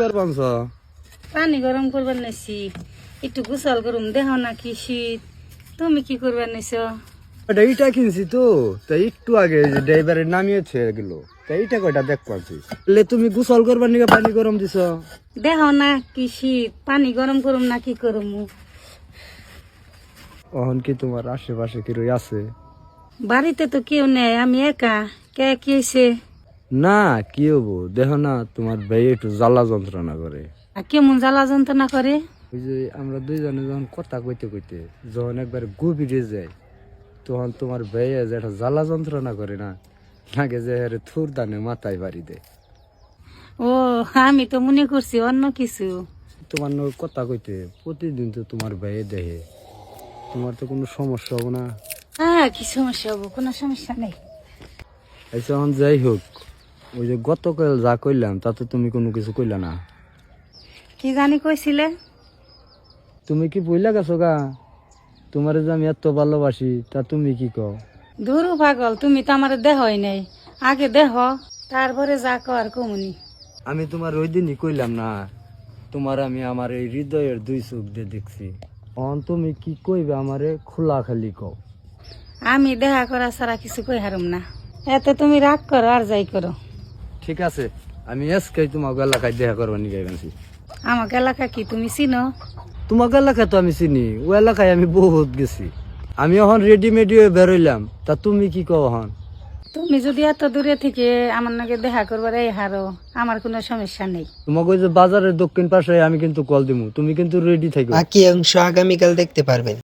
করবানছ পানি গরম করবার নাইছি একটু গোসল করুম দেহ নাকি শীত তুমি কি করবার নাইছ এইটা কিনছি তো তাই একটু আগে যে ড্রাইভারের নামিয়েছে এগুলো তাই এইটা কয়টা দেখ পাচ্ছি তুমি গোসল করবার নিকে পানি গরম দিছ দেহ না কি শীত পানি গরম করুম না কি করুম অহন কি তোমার আশেপাশে কি রই আছে? বাড়িতে তো কেউ নেই আমি একা কে কি হয়েছে না কি হবো দেখো না তোমার ভাই একটু জ্বালা যন্ত্রণা করে। আর কেমন জ্বালা যন্ত্রণা করে ওই যে আমরা দুইজনে যখন কথা কইতে কইতে যখন একবার গভীরে যায় তখন তোমার ভাই যে একটা জ্বালা যন্ত্রণা করে না লাগে যে আরে থুর দানে মাথায় বাড়ি দেয়। ও আমি তো মনে করছি অন্য কিছু তোমার নয় কথা কইতে প্রতিদিন তো তোমার ভাইয়ে দেখে, তোমার তো কোনো সমস্যা হবো না। হ্যাঁ কি সমস্যা হবো কোনো সমস্যা নেই আচ্ছা এখন যাই হোক, ওই যে গতকাল যা কইলাম তাতে তুমি কোনো কিছু কইলা না। কি জানি কইছিলে তুমি কি বইলা গেছো গা তোমার যে আমি এত ভালোবাসি তা তুমি কি কও? ধরু পাগল তুমি তো আমার দেহই নাই আগে দেহ তারপরে যা কর কমুনি আমি তোমার ওই দিনই কইলাম না তোমার আমি আমার এই হৃদয়ের দুই চোখ দিয়ে দেখছি। এখন তুমি কি কইবে আমারে খোলা খালি কও। আমি দেখা করা ছাড়া কিছু কই হারুম না এতে তুমি রাগ করো আর যাই করো ঠিক আছে আমি আজকে তোমার এলাকায় দেখা করবার নিয়ে গেছি। আমাকে এলাকা কি তুমি চিনো তোমার এলাকায় তো আমি চিনি, ও এলাকায় আমি বহুত গেছি। আমি এখন রেডিমেড হয়ে বেরোইলাম তা তুমি কি কও? এখন তুমি যদি এত দূরে থেকে আমার নাকি দেখা করবার এই হারো আমার কোনো সমস্যা নেই তোমাকে ওই যে বাজারের দক্ষিণ পাশে আমি কিন্তু কল দিমু, তুমি কিন্তু রেডি থাকো। বাকি অংশ আগামীকাল দেখতে পারবেন।